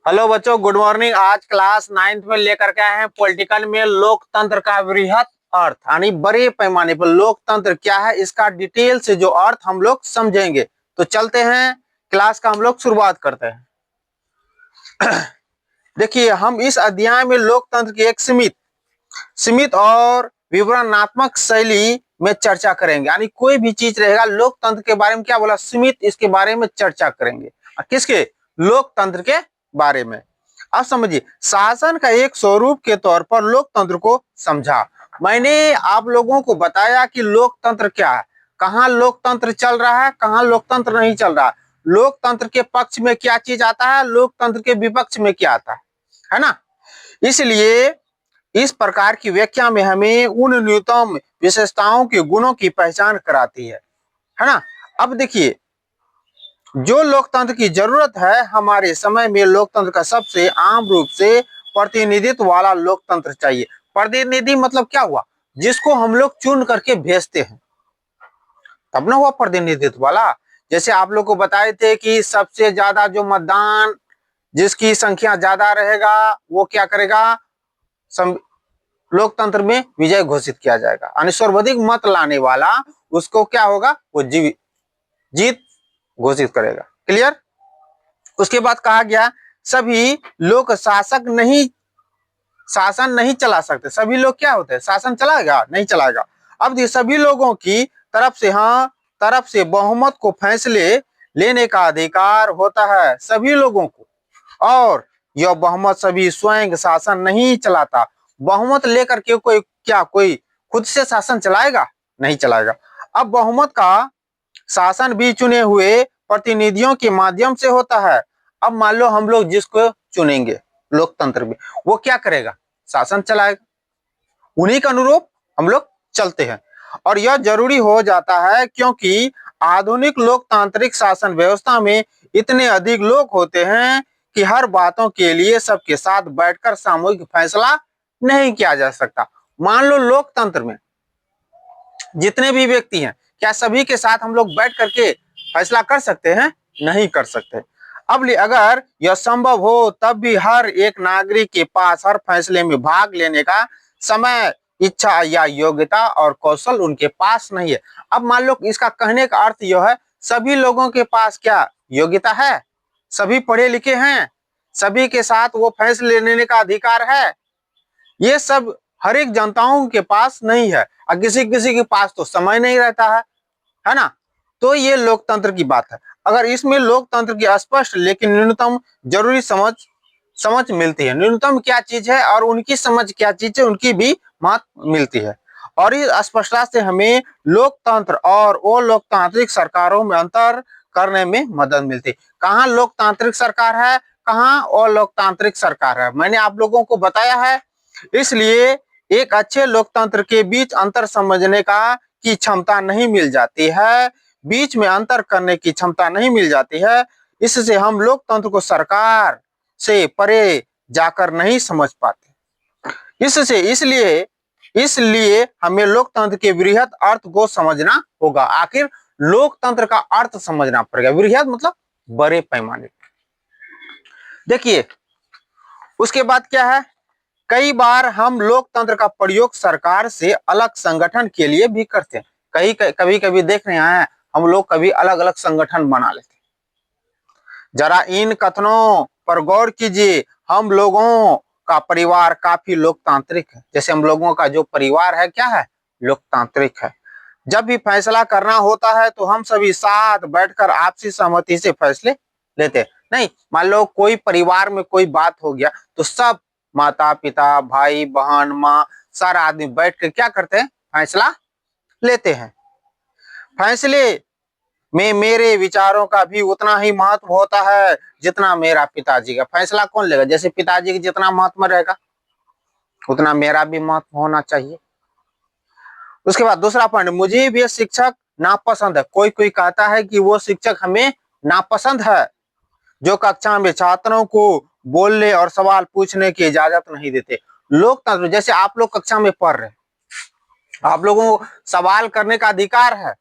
Hello बच्चों, good morning. आज class 9th में लेकर के आए हैं पॉलिटिकल में लोकतंत्र का वृहत अर्थ, यानी बड़े पैमाने पर लोकतंत्र क्या है इसका डिटेल से जो अर्थ हम लोग समझेंगे। तो चलते हैं, क्लास का हम लोग शुरुआत करते हैं। देखिए, हम इस अध्याय में लोकतंत्र की एक सीमित सीमित और विवरणात्मक शैली में चर्चा करेंगे। यानी कोई भी चीज रहेगा लोकतंत्र के बारे में क्या बोला, सीमित, इसके बारे में चर्चा करेंगे। किसके? लोकतंत्र के बारे में। अब समझिए, शासन का एक स्वरूप के तौर पर लोकतंत्र को समझा। मैंने आप लोगों को बताया कि लोकतंत्र क्या है, कहाँ लोकतंत्र चल रहा है, कहाँ लोकतंत्र नहीं चल रहा, लोकतंत्र के पक्ष में क्या चीज आता है, लोकतंत्र के विपक्ष में क्या आता है ना। इसलिए इस प्रकार की व्याख्या में हमें उन न्यूनतम विशेषताओं के गुणों की पहचान कराती है ना। अब देखिए, जो लोकतंत्र की जरूरत है हमारे समय में, लोकतंत्र का सबसे आम रूप से प्रतिनिधित्व वाला लोकतंत्र चाहिए। प्रतिनिधि मतलब क्या हुआ, जिसको हम लोग चुन करके भेजते हैं, तब ना हुआ प्रतिनिधित्व वाला। जैसे आप लोग को बताए थे कि सबसे ज्यादा जो मतदान, जिसकी संख्या ज्यादा रहेगा वो क्या करेगा, लोकतंत्र में विजय घोषित किया जाएगा। यानी सर्वाधिक मत लाने वाला उसको क्या होगा, वो जीत घोषित करेगा। क्लियर? उसके बाद कहा गया सभी लोग शासन नहीं चला सकते। सभी लोग क्या होते हैं, शासन चलाएगा नहीं चलाएगा। अब सभी लोगों की तरफ से बहुमत को फैसले लेने का अधिकार होता है सभी लोगों को, और यह बहुमत सभी स्वयं शासन नहीं चलाता। बहुमत लेकर के कोई खुद से शासन चलाएगा? नहीं चलाएगा। अब बहुमत का शासन भी चुने हुए प्रतिनिधियों के माध्यम से होता है। अब मान लो हम लोग जिसको चुनेंगे लोकतंत्र में, वो क्या करेगा, शासन चलाएगा, उन्हीं के अनुरूप हम लोग चलते हैं। और यह जरूरी हो जाता है क्योंकि आधुनिक लोकतांत्रिक शासन व्यवस्था में इतने अधिक लोग होते हैं कि हर बातों के लिए सबके साथ बैठकर सामूहिक फैसला नहीं किया जा सकता। मान लो लोकतंत्र में जितने भी व्यक्ति हैं, क्या सभी के साथ हम लोग बैठ करके फैसला कर सकते हैं? नहीं कर सकते। अब अगर यह संभव हो तब भी हर एक नागरिक के पास हर फैसले में भाग लेने का समय, इच्छा या योग्यता और कौशल उनके पास नहीं है। अब मान लो इसका कहने का अर्थ यह है, सभी लोगों के पास क्या योग्यता है, सभी पढ़े लिखे हैं, सभी के साथ वो फैसले लेने का अधिकार है, ये सब हर एक जनताओं के पास नहीं है। और किसी किसी के पास तो समय नहीं रहता है ना। तो ये लोकतंत्र की बात है। अगर इसमें लोकतंत्र की स्पष्ट लेकिन न्यूनतम जरूरी समझ मिलती है। न्यूनतम क्या चीज है और उनकी समझ क्या चीज है, उनकी भी महत्व मिलती है। और इस स्पष्टता से हमें लोकतंत्र और अलोकतांत्रिक सरकारों में अंतर करने में मदद मिलती है। कहाँ लोकतांत्रिक सरकार है, कहाँ अलोकतांत्रिक सरकार है, मैंने आप लोगों को बताया है। इसलिए एक अच्छे लोकतंत्र के बीच अंतर समझने की क्षमता नहीं मिल जाती है, बीच में अंतर करने की क्षमता नहीं मिल जाती है। इससे हम लोकतंत्र को सरकार से परे जाकर नहीं समझ पाते। इसलिए हमें लोकतंत्र के वृहत अर्थ को समझना होगा। आखिर लोकतंत्र का अर्थ समझना पड़ेगा। वृहत मतलब बड़े पैमाने पर। देखिए, उसके बाद क्या है, कई बार हम लोकतंत्र का प्रयोग सरकार से अलग संगठन के लिए भी करते हैं। कभी कभी देख रहे हैं, हम लोग कभी अलग अलग संगठन बना लेते हैं। जरा इन कथनों पर गौर कीजिए। हम लोगों का परिवार काफी लोकतांत्रिक है। जैसे हम लोगों का जो परिवार है क्या है, लोकतांत्रिक है। जब भी फैसला करना होता है तो हम सभी साथ बैठकर आपसी सहमति से फैसले लेते हैं। नहीं, मान लो कोई परिवार में कोई बात हो गया तो सब माता पिता भाई बहन माँ सारा आदमी बैठ कर क्या करते हैं, फैसला लेते हैं। फैसले में मेरे विचारों का भी उतना ही महत्व होता है जितना मेरा पिताजी का। फैसला कौन लेगा, जैसे पिताजी का जितना महत्व रहेगा उतना मेरा भी महत्व होना चाहिए। उसके बाद दूसरा पॉइंट, मुझे भी शिक्षक नापसंद है। कोई कोई कहता है कि वो शिक्षक हमें नापसंद है जो कक्षा में छात्रों को बोलने और सवाल पूछने की इजाजत नहीं देते। लोकतंत्र, जैसे आप लोग कक्षा में पढ़ रहे, आप लोगों को सवाल करने का अधिकार है,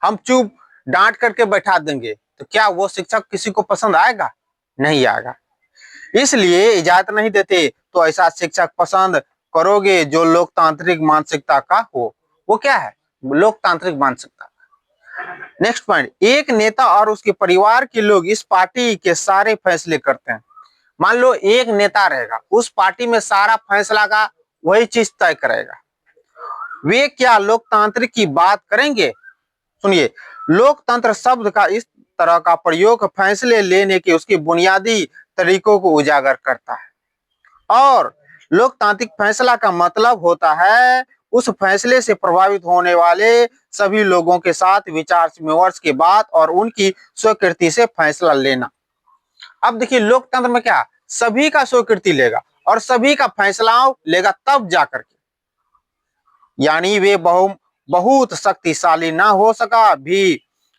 हम चुप डांट करके बैठा देंगे तो क्या वो शिक्षक किसी को पसंद आएगा? नहीं आएगा। इसलिए इजाजत नहीं देते तो ऐसा शिक्षक पसंद करोगे जो लोकतांत्रिक मानसिकता का हो। वो क्या है? लोकतांत्रिक मानसिकता। नेक्स्ट पॉइंट, एक नेता और उसके परिवार के लोग इस पार्टी के सारे फैसले करते हैं। मान लो एक नेता रहेगा, उस पार्टी में सारा फैसला का वही चीज तय करेगा। वे क्या लोकतांत्रिक की बात करेंगे? सुनिए, लोकतंत्र शब्द का इस तरह का प्रयोग फैसले लेने के उसके बुनियादी तरीकों को उजागर करता है। और लोकतांत्रिक फैसला का मतलब होता है उस फैसले से प्रभावित होने वाले सभी लोगों के साथ विचार विमर्श के बाद और उनकी स्वीकृति से फैसला लेना। अब देखिए, लोकतंत्र में क्या, सभी का स्वीकृति लेगा और सभी का फैसला लेगा तब जाकर के, यानी वे बहुत शक्तिशाली ना हो सका भी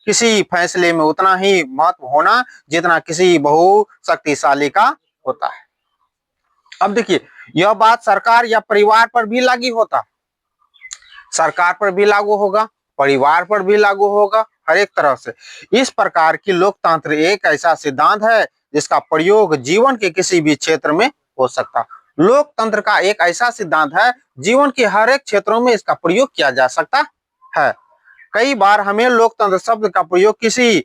किसी फैसले में उतना ही महत्व होना जितना किसी बहु शक्तिशाली का होता है। अब देखिए, यह बात सरकार या परिवार पर भी लागू होता है। सरकार पर भी लागू होगा, परिवार पर भी लागू होगा, हर एक तरह से। इस प्रकार की लोकतंत्र एक ऐसा सिद्धांत है जिसका प्रयोग जीवन के किसी भी क्षेत्र में हो सकता है। लोकतंत्र का एक ऐसा सिद्धांत है जीवन के हर एक क्षेत्रों में इसका प्रयोग किया जा सकता है। कई बार हमें लोकतंत्र शब्द का प्रयोग किसी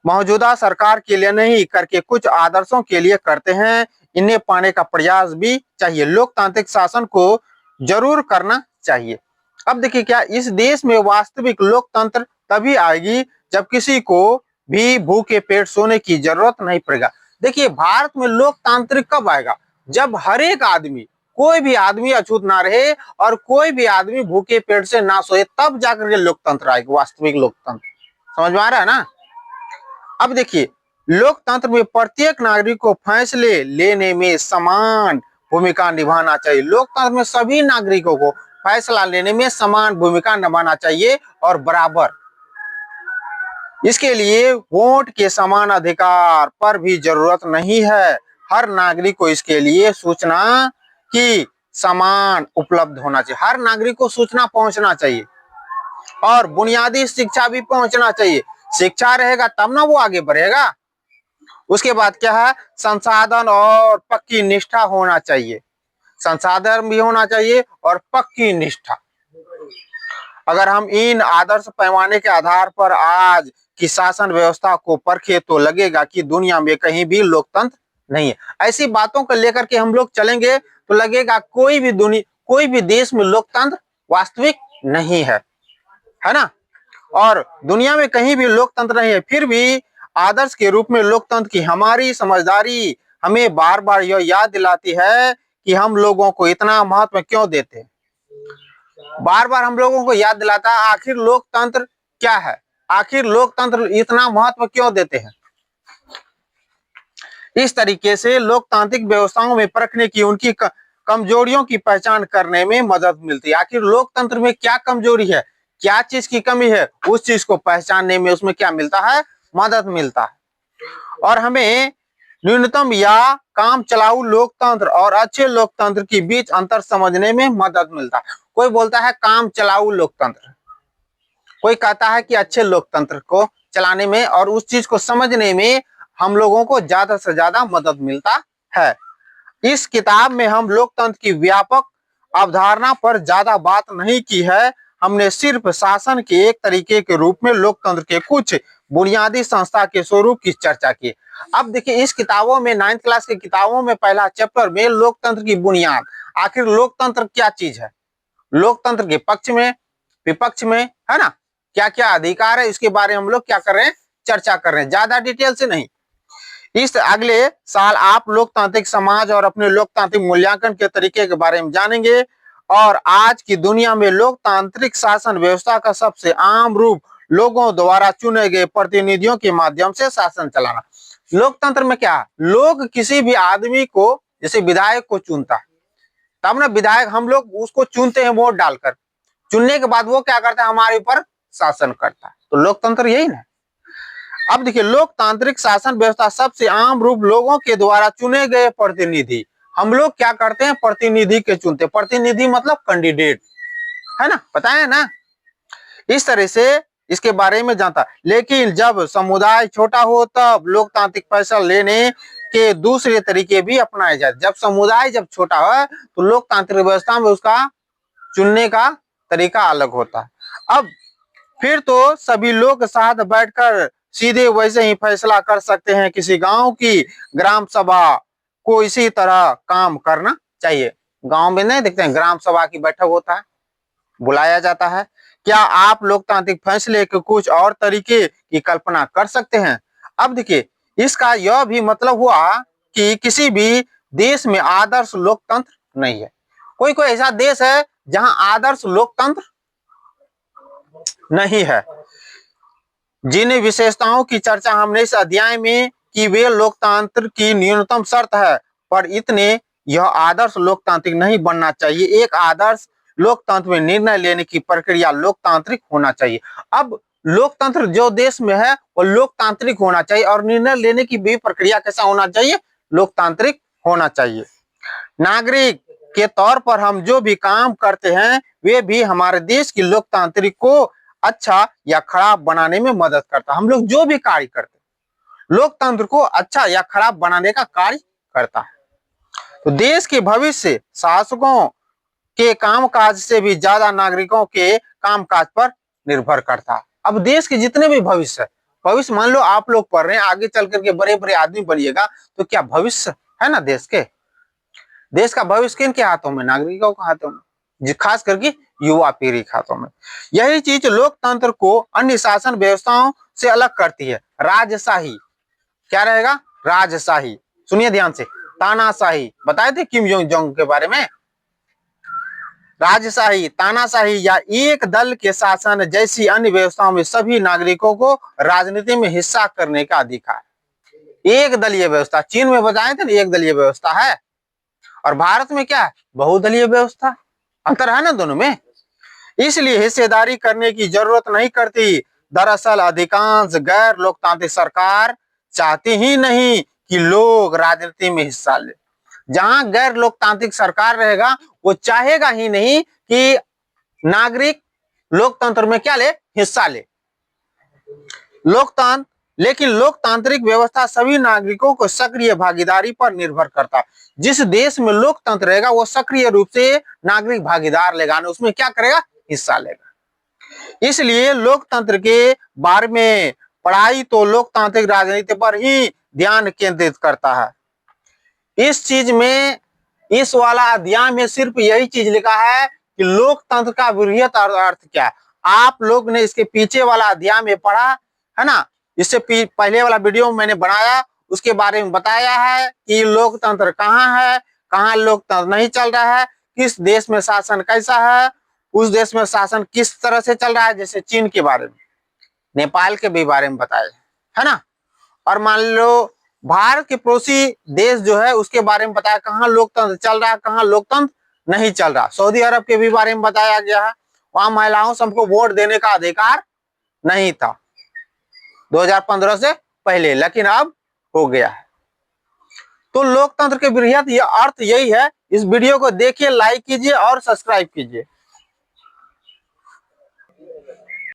मौजूदा सरकार के लिए नहीं करके कुछ आदर्शों के लिए करते हैं। इन्हें पाने का प्रयास भी चाहिए। लोकतांत्रिक शासन को जरूर करना चाहिए। अब देखिए, क्या इस देश में वास्तविक लोकतंत्र तभी आएगी जब किसी को भी भूखे पेट सोने की जरूरत नहीं पड़ेगा। देखिए, भारत में लोकतांत्रिक कब आएगा? जब हर एक आदमी, कोई भी आदमी अछूत ना रहे और कोई भी आदमी भूखे पेट से ना सोए, तब जाकर के लोकतंत्र आएगा, वास्तविक लोकतंत्र। समझ में आ रहा है ना? अब देखिए, लोकतंत्र में प्रत्येक नागरिक को फैसले लेने में समान भूमिका निभाना चाहिए। लोकतंत्र में सभी नागरिकों को फैसला लेने में समान भूमिका निभाना चाहिए और बराबर। इसके लिए वोट के समान अधिकार पर भी जरूरत नहीं है। हर नागरिक को इसके लिए सूचना की समान उपलब्ध होना चाहिए। हर नागरिक को सूचना पहुंचना चाहिए और बुनियादी शिक्षा भी पहुंचना चाहिए। शिक्षा रहेगा तब ना वो आगे बढ़ेगा। उसके बाद क्या है? संसाधन और पक्की निष्ठा होना चाहिए। संसाधन भी होना चाहिए और पक्की निष्ठा। अगर हम इन आदर्श पैमाने के आधार पर आज की शासन व्यवस्था को परखे तो लगेगा कि दुनिया में कहीं भी लोकतंत्र नहीं है। ऐसी बातों को लेकर के हम लोग चलेंगे तो लगेगा कोई भी देश में लोकतंत्र वास्तविक नहीं है ना? और दुनिया में कहीं भी लोकतंत्र नहीं है। फिर भी आदर्श के रूप में लोकतंत्र की हमारी समझदारी हमें बार बार यह याद दिलाती है कि हम लोगों को इतना महत्व क्यों देते हैं। बार बार हम लोगों को याद दिलाता है आखिर लोकतंत्र क्या है, आखिर लोकतंत्र इतना महत्व क्यों देते हैं। इस तरीके से लोकतांत्रिक व्यवस्थाओं में परखने की, उनकी कमजोरियों की पहचान करने में मदद मिलती है। आखिर लोकतंत्र में क्या कमजोरी है, क्या चीज की कमी है, उस चीज को पहचानने में उसमें क्या मिलता है? मदद मिलता है। और हमें न्यूनतम या काम चलाऊ लोकतंत्र और अच्छे लोकतंत्र के बीच अंतर समझने में मदद मिलता है। कोई बोलता है काम चलाऊ लोकतंत्र, कोई कहता है कि अच्छे लोकतंत्र को चलाने में और उस चीज को समझने में हम लोगों को ज्यादा से ज्यादा मदद मिलता है। इस किताब में हम लोकतंत्र की व्यापक अवधारणा पर ज्यादा बात नहीं की है। हमने सिर्फ शासन के एक तरीके के रूप में लोकतंत्र के कुछ बुनियादी संस्था के स्वरूप की चर्चा की। अब देखिए, इस किताबों में 9th क्लास की किताबों में पहला चैप्टर में लोकतंत्र की बुनियाद, आखिर लोकतंत्र क्या चीज है, लोकतंत्र के पक्ष में विपक्ष में, है ना, क्या क्या अधिकार है, इसके बारे में हम लोग क्या कर रहे हैं? चर्चा कर रहे हैं, ज्यादा डिटेल से नहीं। इस अगले साल आप लोकतांत्रिक समाज और अपने लोकतांत्रिक मूल्यांकन के तरीके के बारे में जानेंगे और आज की दुनिया में लोकतांत्रिक शासन व्यवस्था का सबसे आम रूप लोगों द्वारा चुने गए प्रतिनिधियों के माध्यम से शासन चलाना। लोकतंत्र में क्या, लोग किसी भी आदमी को, जैसे विधायक को चुनता है, तब ना विधायक हम लोग उसको चुनते हैं वोट डालकर। चुनने के बाद वो क्या करता है? हमारे ऊपर शासन करता है। तो लोकतंत्र यही ना। अब देखिए, लोकतांत्रिक शासन व्यवस्था सबसे आम रूप लोगों के द्वारा चुने गए प्रतिनिधि। हम लोग क्या करते हैं? प्रतिनिधि के चुनते। प्रतिनिधि मतलब कैंडिडेट, है ना, पता है ना। इस तरह से इसके बारे में जानता। लेकिन जब समुदाय छोटा हो तब लोकतांत्रिक फैसला लेने के दूसरे तरीके भी अपनाए जाते। जब समुदाय जब छोटा है तो लोकतांत्रिक व्यवस्था में उसका चुनने का तरीका अलग होता है। अब फिर तो सभी लोग साथ बैठकर सीधे वैसे ही फैसला कर सकते हैं। किसी गांव की ग्राम सभा को इसी तरह काम करना चाहिए। गांव में नहीं देखते हैं ग्राम सभा की बैठक होता है, बुलाया जाता है। क्या आप लोकतांत्रिक फैसले के कुछ और तरीके की कल्पना कर सकते हैं? अब देखिए, इसका यह भी मतलब हुआ कि किसी भी देश में आदर्श लोकतंत्र नहीं है। कोई कोई ऐसा देश है जहां आदर्श लोकतंत्र नहीं है। जिन विशेषताओं की चर्चा हमने इस अध्याय में की वे लोकतंत्र की न्यूनतम शर्त है, पर इतने यह आदर्श लोकतांत्रिक नहीं बनना चाहिए। एक आदर्श लोकतंत्र में निर्णय लेने की प्रक्रिया लोकतांत्रिक होना चाहिए। अब लोकतंत्र जो देश में है वो लोकतांत्रिक होना चाहिए और निर्णय लेने की भी प्रक्रिया कैसा होना चाहिए? लोकतांत्रिक होना चाहिए। नागरिक के तौर पर हम जो भी काम करते हैं वे भी हमारे देश की लोकतांत्रिक को अच्छा या खराब बनाने में मदद करता है। हम लोग जो भी कार्य करते हैं लोकतंत्र को अच्छा या खराब बनाने का कार्य करता है। तो देश के भविष्य शासकों के कामकाज से भी ज्यादा नागरिकों के कामकाज पर निर्भर करता है। अब देश के जितने भी भविष्य मान लो आप लोग पढ़ रहे हैं, आगे चल करके बड़े बड़े आदमी बनिएगा, तो क्या भविष्य है ना देश के? देश का भविष्य किन के हाथों में? नागरिकों के हाथों में, खास करके युवा पीढ़ी के हाथों में। यही चीज लोकतंत्र को अन्य शासन व्यवस्थाओं से अलग करती है। राजशाही क्या रहेगा? राजशाही, सुनिए ध्यान से। तानाशाही बताए थे किम जोंग जोंग के बारे में। राजशाही, तानाशाही या एक दल के शासन जैसी अन्य व्यवस्थाओं में सभी नागरिकों को राजनीति में हिस्सा करने का अधिकार। एक दलीय व्यवस्था, चीन में बताए थे ना एक दलीय व्यवस्था है, और भारत में क्या है? बहुदलीय व्यवस्था। अंतर है ना दोनों में, इसलिए हिस्सेदारी करने की जरूरत नहीं करती। दरअसल अधिकांश गैर लोकतांत्रिक सरकार चाहती ही नहीं कि लोग राजनीति में हिस्सा ले। जहां गैर लोकतांत्रिक सरकार रहेगा वो चाहेगा ही नहीं कि नागरिक लोकतंत्र में क्या ले? हिस्सा ले। लेकिन लोकतांत्रिक व्यवस्था सभी नागरिकों को सक्रिय भागीदारी पर निर्भर करता है। जिस देश में लोकतंत्र रहेगा वो सक्रिय रूप से नागरिक भागीदार लेगा, उसमें क्या करेगा? हिस्सा लेगा। इसलिए लोकतंत्र के बारे में पढ़ाई तो लोकतांत्रिक राजनीति पर ही ध्यान केंद्रित करता है। इस चीज में, इस वाला अध्याय में सिर्फ यही चीज लिखा है कि लोकतंत्र का वृहत अर्थ क्या है। आप लोग ने इसके पीछे वाला अध्याय में पढ़ा है ना, इससे पहले वाला वीडियो मैंने बनाया, उसके बारे में बताया है कि लोकतंत्र कहाँ है, कहाँ लोकतंत्र नहीं चल रहा है, किस देश में शासन कैसा है, उस देश में शासन किस तरह से चल रहा है। जैसे चीन के बारे में, नेपाल के भी बारे में बताया है ना, और मान लो भारत के पड़ोसी देश जो है उसके बारे में बताया, कहाँ लोकतंत्र चल रहा है, कहाँ लोकतंत्र नहीं चल रहा। सऊदी अरब के भी बारे में बताया गया है, वहां महिलाओं सबको वोट देने का अधिकार नहीं था 2015 से पहले, लेकिन अब हो गया है। तो लोकतंत्र के वृहत यह अर्थ यही है। इस वीडियो को देखिए, लाइक कीजिए और सब्सक्राइब कीजिए।